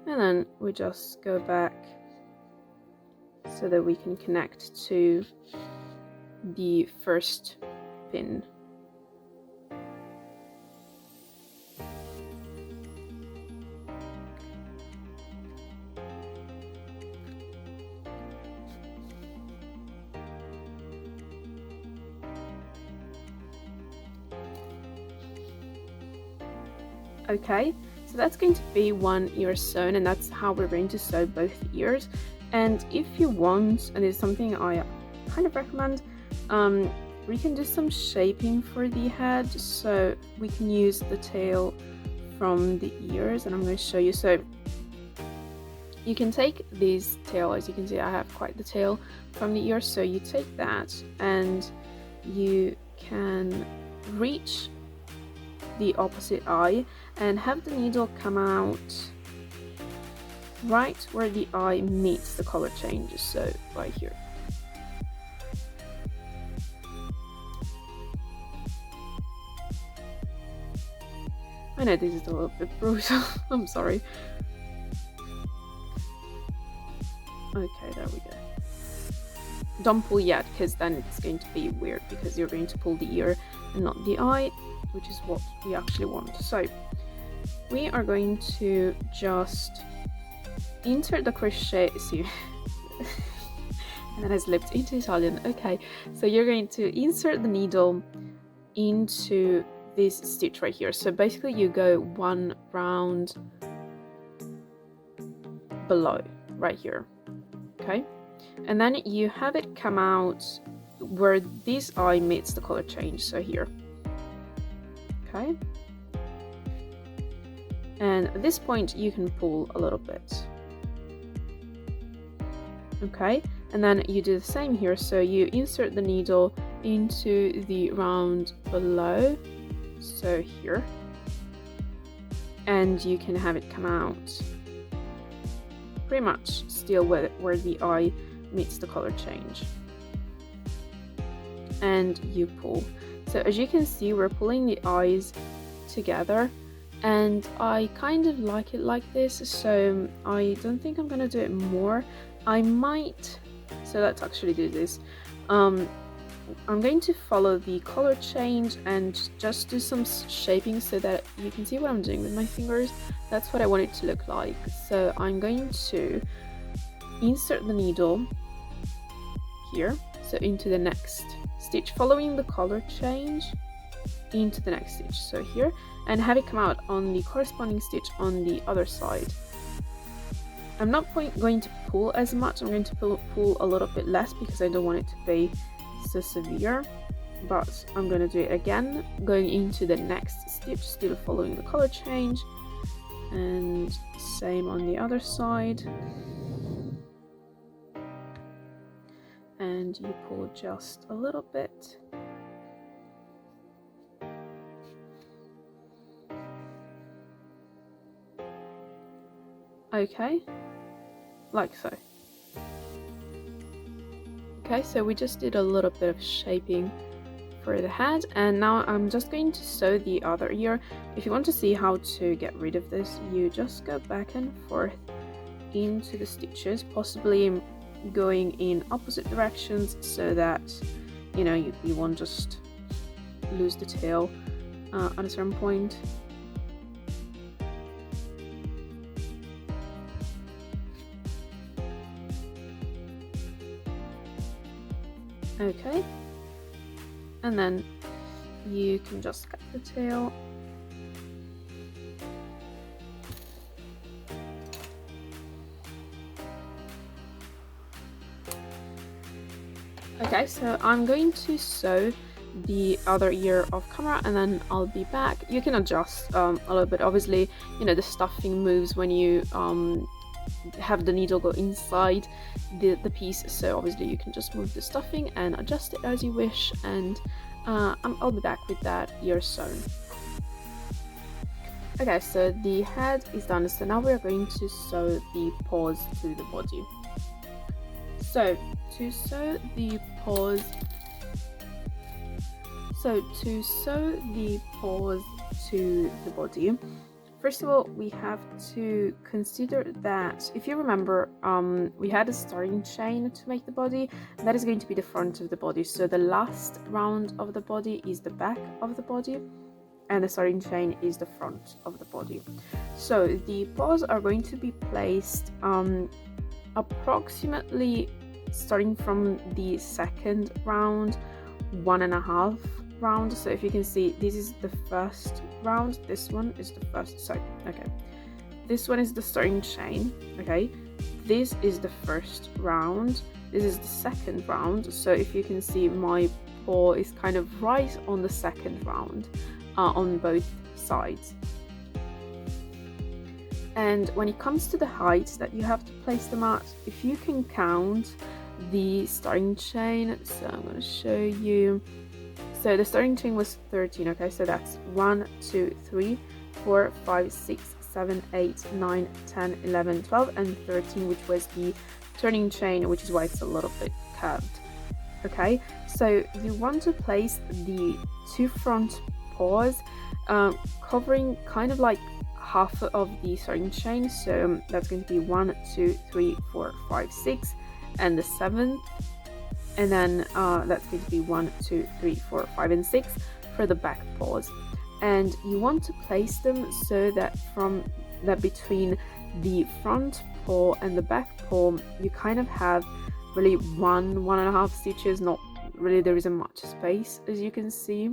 And then we just go back so that we can connect to the first pin. Okay, so that's going to be one ear sewn, and that's how we're going to sew both ears. And if you want, and it's something I kind of recommend, we can do some shaping for the head, so we can use the tail from the ears, and I'm going to show you. So you can take this tail, as you can see I have quite the tail from the ear, so you take that and you can reach the opposite eye and have the needle come out right where the eye meets the color changes, so right here. I know this is a little bit brutal. I'm sorry. Okay, there we go. Don't pull yet, because then it's going to be weird, because you're going to pull the ear and not the eye, which is what we actually want. So we are going to just insert the crochet. See, and then I slipped into Italian. Okay, so you're going to insert the needle into this stitch right here. So basically you go one round below right here. Okay, and then you have it come out where this eye meets the color change, so here. Okay, and at this point you can pull a little bit. Okay, and then you do the same here, so you insert the needle into the round below, so here, and you can have it come out pretty much still where the eye meets the color change, and you pull. So as you can see, we're pulling the eyes together, and I kind of like it like this, so I don't think I'm gonna do it more. I might, so let's actually do this. I'm going to follow the color change and just do some shaping so that you can see what I'm doing with my fingers. That's what I want it to look like. So I'm going to insert the needle here, so into the next stitch, following the color change into the next stitch, so here, and have it come out on the corresponding stitch on the other side. I'm not going to pull as much, I'm going to pull a little bit less because I don't want it to be so severe, but I'm going to do it again, going into the next stitch, still following the color change, and same on the other side, and you pull just a little bit. Okay, like so. Okay, so we just did a little bit of shaping for the head, and now I'm just going to sew the other ear. If you want to see how to get rid of this, you just go back and forth into the stitches, possibly going in opposite directions so that you know you won't just lose the tail at a certain point. Okay, and then you can just cut the tail. Okay, so I'm going to sew the other ear off camera and then I'll be back. You can adjust a little bit. Obviously, you know, the stuffing moves when you have the needle go inside the piece, so obviously you can just move the stuffing and adjust it as you wish, and I'll be back with that ear sewn. Okay, so the head is done, so now we're going to sew the paws to the body. So to sew the paws to the body, first of all, we have to consider that, if you remember, we had a starting chain to make the body. That is going to be the front of the body. So the last round of the body is the back of the body, and the starting chain is the front of the body. So the paws are going to be placed approximately starting from the second round, 1.5 round. So if you can see, this is the first round, this one is the first, so okay, this one is the starting chain. Okay, this is the first round, this is the second round. So if you can see, my paw is kind of right on the second round on both sides. And when it comes to the height that you have to place them at, if you can count the starting chain, so I'm going to show you. So the starting chain was 13. Okay, so that's 1 2 3 4 5 6 7 8 9 10 11 12 and 13, which was the turning chain, which is why it's a little bit curved. Okay, so you want to place the two front paws, covering kind of like half of the sewing chain. So that's going to be 1, 2, 3, 4, 5, 6, and the 7th, and then that's going to be 1, 2, 3, 4, 5, and 6 for the back paws. And you want to place them so that between the front paw and the back paw, you kind of have really 1.5 stitches. Not really, there isn't much space, as you can see,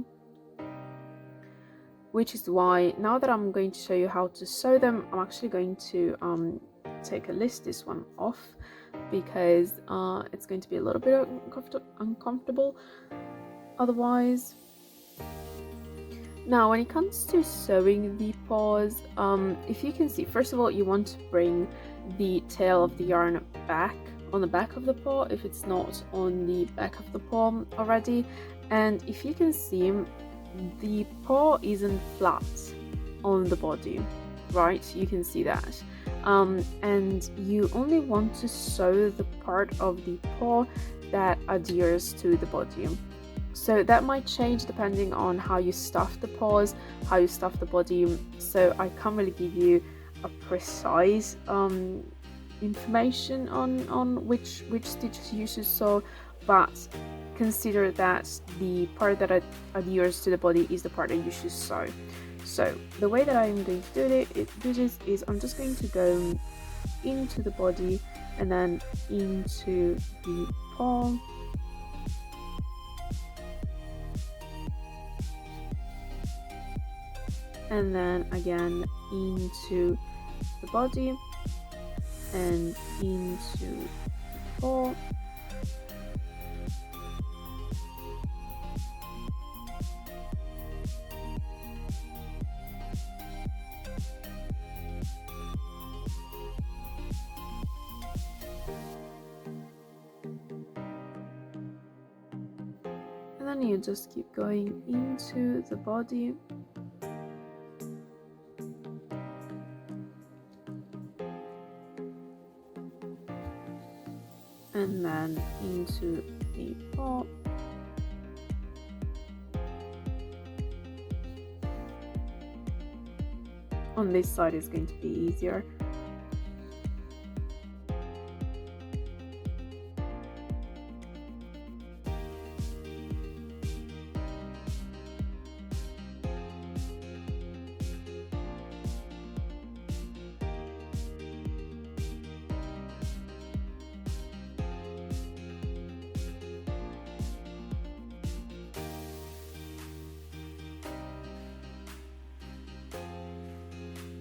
which is why now that I'm going to show you how to sew them, I'm actually going to list this one off, because it's going to be a little bit uncomfortable otherwise. Now, when it comes to sewing the paws, if you can see, first of all, you want to bring the tail of the yarn back on the back of the paw if it's not on the back of the paw already. And if you can see, the paw isn't flat on the body, right? You can see that. And you only want to sew the part of the paw that adheres to the body. So that might change depending on how you stuff the paws, how you stuff the body. So I can't really give you a precise information on which stitches you should sew, but consider that the part that adheres to the body is the part that you should sew. So the way that I'm going to do this is I'm just going to go into the body and then into the paw. And then again into the body and into the paw. And then you just keep going into the body. And then into the paw. On this side is going to be easier.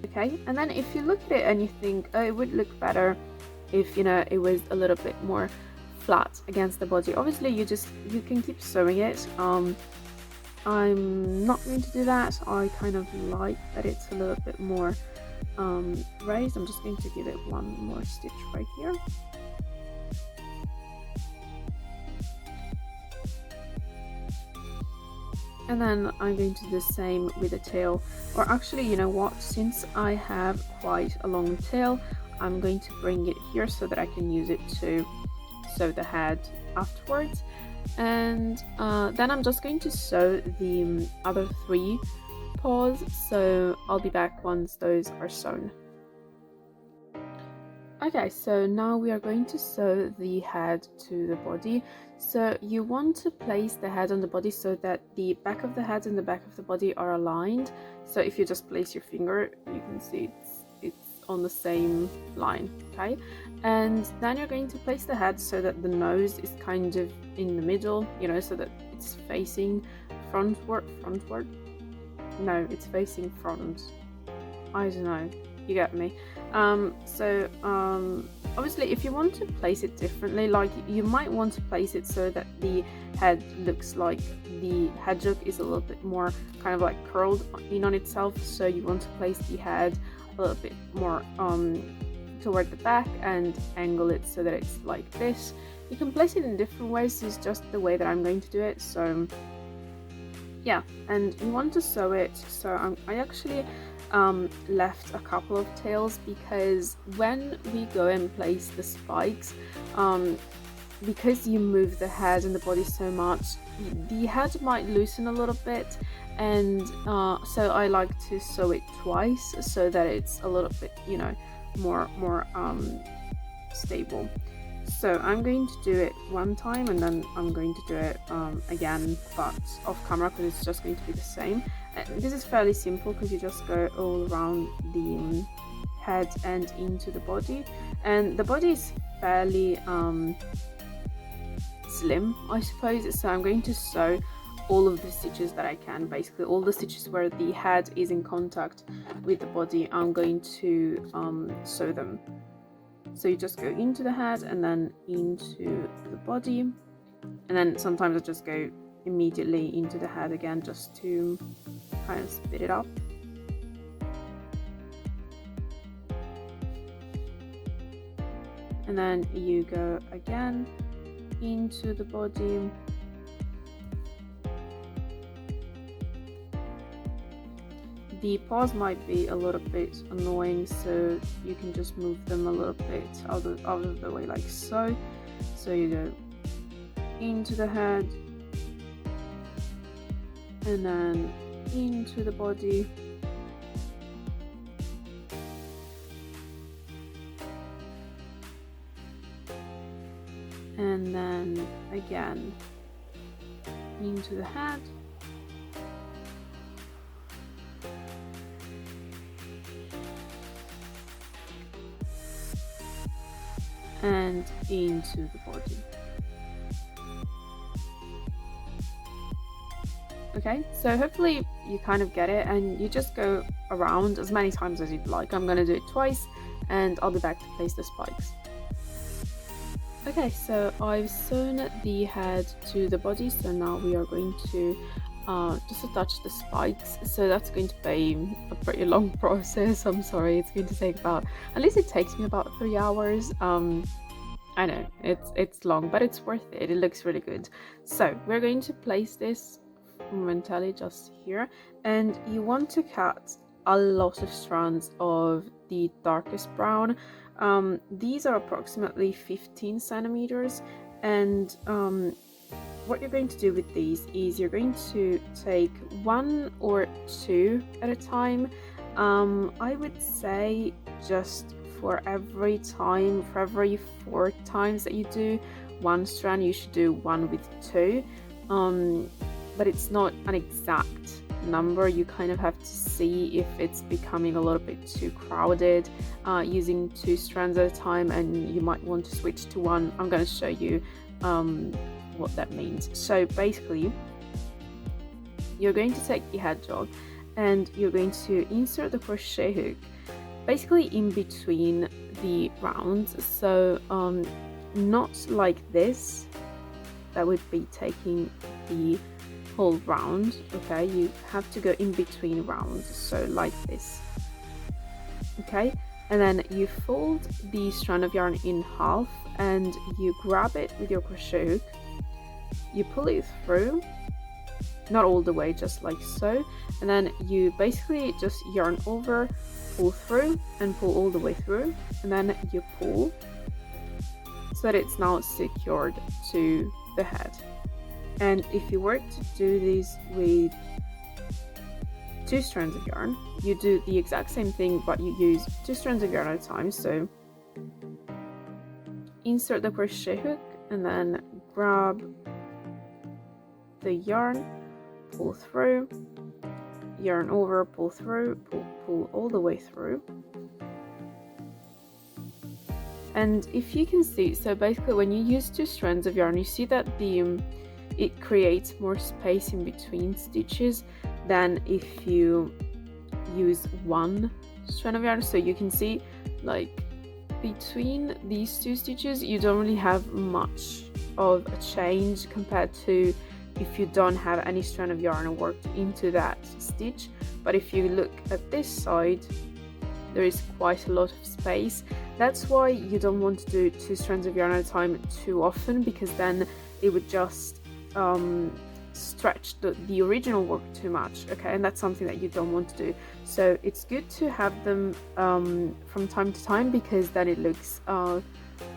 Okay, and then if you look at it and you think, oh, it would look better if, you know, it was a little bit more flat against the body, obviously you can keep sewing it. I'm not going to do that. I kind of like that it's a little bit more raised. I'm just going to give it one more stitch right here. And then I'm going to do the same with the tail. Or actually, you know what, since I have quite a long tail, I'm going to bring it here so that I can use it to sew the head afterwards. And then I'm just going to sew the other 3 paws, so I'll be back once those are sewn. Okay, so now we are going to sew the head to the body. So you want to place the head on the body so that the back of the head and the back of the body are aligned. So if you just place your finger, you can see it's on the same line, okay? And then you're going to place the head so that the nose is kind of in the middle, you know, so that it's facing frontward. No, it's facing front. I don't know. You get me. Obviously if you want to place it differently, like you might want to place it so that the head looks like the hedgehog is a little bit more kind of like curled in on itself, so you want to place the head a little bit more toward the back and angle it so that it's like this. You can place it in different ways, it's just the way that I'm going to do it. So yeah, and you want to sew it. So I actually left a couple of tails, because when we go and place the spikes, because you move the head and the body so much, the head might loosen a little bit, and so I like to sew it twice so that it's a little bit, you know, more stable. So I'm going to do it one time and then I'm going to do it again, but off camera, because it's just going to be the same. And this is fairly simple because you just go all around the head and into the body, and the body is fairly slim, I suppose, so I'm going to sew all of the stitches that I can. Basically all the stitches where the head is in contact with the body, I'm going to sew them. So you just go into the head and then into the body, and then sometimes I just go immediately into the head again just to kind of speed it up. And then you go again into the body, the paws might be a little bit annoying, so you can just move them a little bit out of the way, like so. So you go into the head and then into the body, and then again into the head, and into the body. Okay, so hopefully you kind of get it, and you just go around as many times as you'd like. I'm going to do it twice and I'll be back to place the spikes. Okay, so I've sewn the head to the body, so now we are going to just attach the spikes. So that's going to be a pretty long process. I'm sorry, it's going to take about, at least it takes me about 3 hours. I know it's long, but it's worth it. It looks really good. So we're going to place this momentarily just here, and you want to cut a lot of strands of the darkest brown. These are approximately 15 centimeters, and what you're going to do with these is you're going to take 1 or 2 at a time. I would say just for every 4 times that you do 1 strand, you should do 1 with 2. But it's not an exact number. You kind of have to see if it's becoming a little bit too crowded using 2 strands at a time, and you might want to switch to 1. I'm going to show you what that means. So basically you're going to take the hedgehog and you're going to insert the crochet hook basically in between the rounds. So not like this, that would be taking the whole round. Okay, you have to go in between rounds, so like this. Okay, and then you fold the strand of yarn in half and you grab it with your crochet hook, you pull it through, not all the way, just like so, and then you basically just yarn over, pull through and pull all the way through, and then you pull so that it's now secured to the head. And if you were to do this with 2 strands of yarn, you do the exact same thing, but you use 2 strands of yarn at a time. So insert the crochet hook and then grab the yarn, pull through, yarn over, pull through, pull all the way through. And if you can see, so basically when you use 2 strands of yarn, you see that it creates more space in between stitches than if you use 1 strand of yarn. So you can see, like, between these 2 stitches you don't really have much of a change compared to if you don't have any strand of yarn worked into that stitch. But if you look at this side, there is quite a lot of space. That's why you don't want to do 2 strands of yarn at a time too often, because then it would just stretch the original work too much. Okay, and that's something that you don't want to do. So it's good to have them from time to time, because then it looks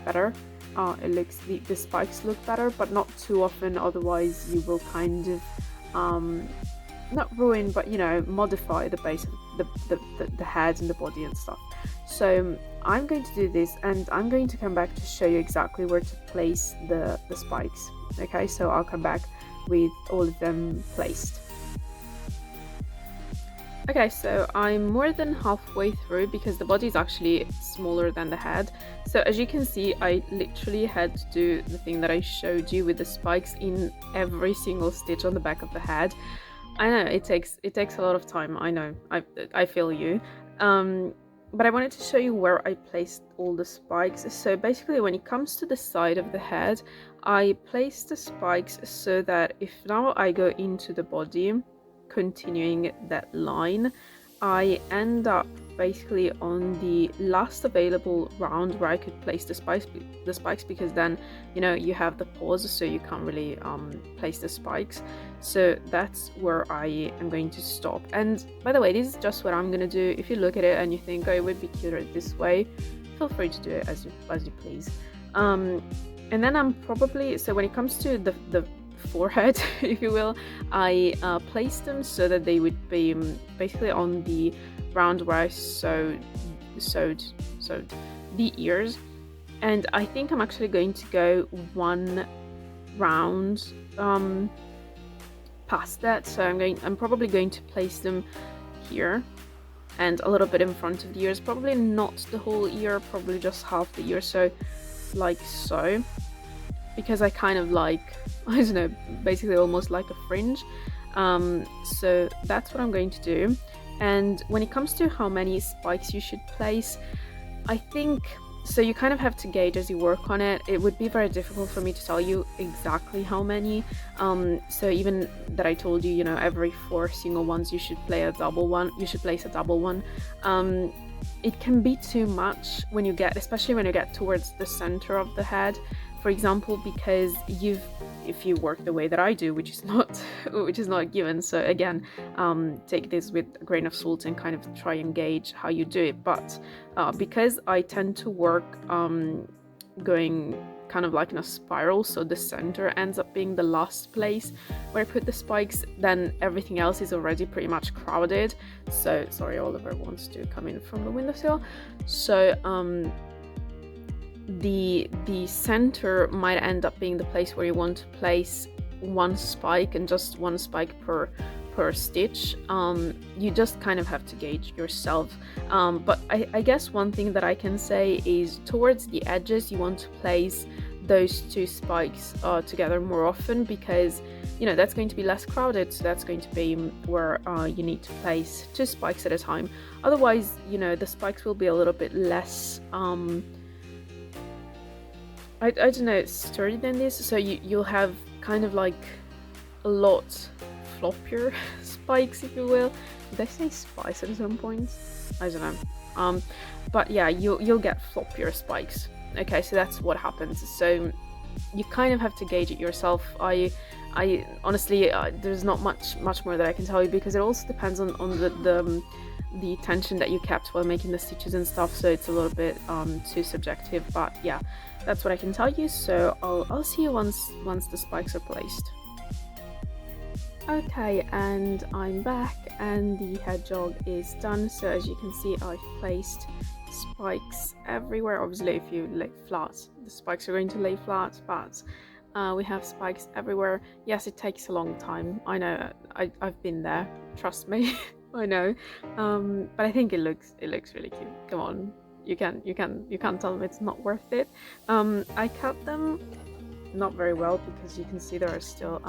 better. The spikes look better, but not too often, otherwise you will kind of not ruin, but you know, modify the base of the head and the body and stuff. So I'm going to do this, and I'm going to come back to show you exactly where to place the spikes. Okay, so I'll come back with all of them placed. Okay, so I'm more than halfway through because the body is actually smaller than the head. So as you can see, I literally had to do the thing that I showed you with the spikes in every single stitch on the back of the head. I know it takes a lot of time. I know, I feel you. But I wanted to show you where I placed all the spikes. So basically, when it comes to the side of the head, I placed the spikes so that if now I go into the body, continuing that line, I end up basically on the last available round where I could place the spikes, because then, you know, you have the paws, so you can't really place the spikes. So that's where I am going to stop. And by the way, this is just what I'm gonna do. If you look at it and you think, oh, it would be cuter this way, feel free to do it as you please. And then I'm probably, so when it comes to the forehead, if you will, I placed them so that they would be basically on the round where I sewed the ears. And I think I'm actually going to go one round past that. So I'm probably going to place them here and a little bit in front of the ears, probably not the whole ear, probably just half the ear, so like so, because I kind of like, I don't know, basically almost like a fringe. So that's what I'm going to do. And when it comes to how many spikes you should place, I think, so you kind of have to gauge as you work on it. It would be very difficult for me to tell you exactly how many. So even that I told you, you know, every 4 single ones you should place a double one. It can be too much when you get, especially when you get towards the center of the head, for example, because if you work the way that I do, which is not given. So again, take this with a grain of salt and kind of try and gauge how you do it. But because I tend to work going kind of like in a spiral, so the center ends up being the last place where I put the spikes, then everything else is already pretty much crowded. So sorry, Oliver wants to come in from the windowsill. So the center might end up being the place where you want to place one spike, and just one spike per stitch. You just kind of have to gauge yourself. But I guess one thing that I can say is towards the edges you want to place those 2 spikes together more often, because you know that's going to be less crowded, so that's going to be where you need to place 2 spikes at a time. Otherwise, you know, the spikes will be a little bit less I don't know, sturdy than this, so you'll have kind of like a lot floppier spikes, if you will. Did I say spice at some point? I don't know. But yeah, you'll get floppier spikes. Okay, so that's what happens. So you kind of have to gauge it yourself. I honestly, there's not much more that I can tell you, because it also depends on the tension that you kept while making the stitches and stuff. So it's a little bit too subjective. But yeah, that's what I can tell you. So I'll see you once the spikes are placed. Okay, and I'm back, and the hedgehog is done. So as you can see, I've placed spikes everywhere. Obviously, if you lay flat, the spikes are going to lay flat, but we have spikes everywhere. Yes, it takes a long time. I know. I've been there. Trust me. I know. But I think it looks really cute. Come on, you can't tell them it's not worth it. I cut them not very well, because you can see there are still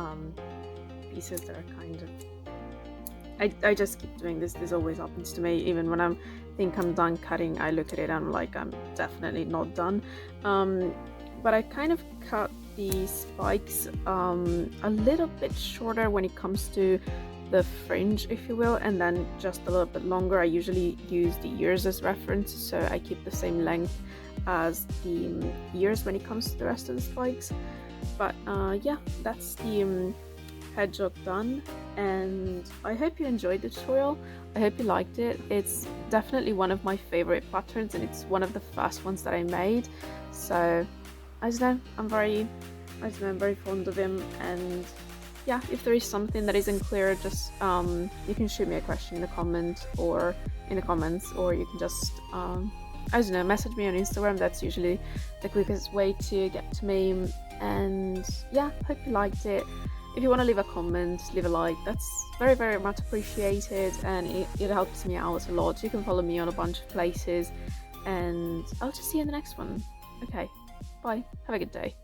pieces that are kind of, I just keep doing this. This always happens to me. Even when I think I'm done cutting, I look at it and I'm like, I'm definitely not done. But I kind of cut the spikes a little bit shorter when it comes to the fringe, if you will, and then just a little bit longer. I usually use the ears as reference, so I keep the same length as the ears when it comes to the rest of the spikes. But yeah, that's the hedgehog done, and I hope you enjoyed the tutorial. I hope you liked it. It's definitely one of my favorite patterns, and it's one of the first ones that I made. So I don't know, I'm very fond of him, and yeah, if there is something that isn't clear, just you can shoot me a question in the comment or in the comments, or you can just I don't know, message me on Instagram. That's usually the quickest way to get to me. And yeah, hope you liked it. If you want to leave a comment, leave a like, that's very, very much appreciated, and it helps me out a lot. You can follow me on a bunch of places, and I'll just see you in the next one. Okay, bye, have a good day.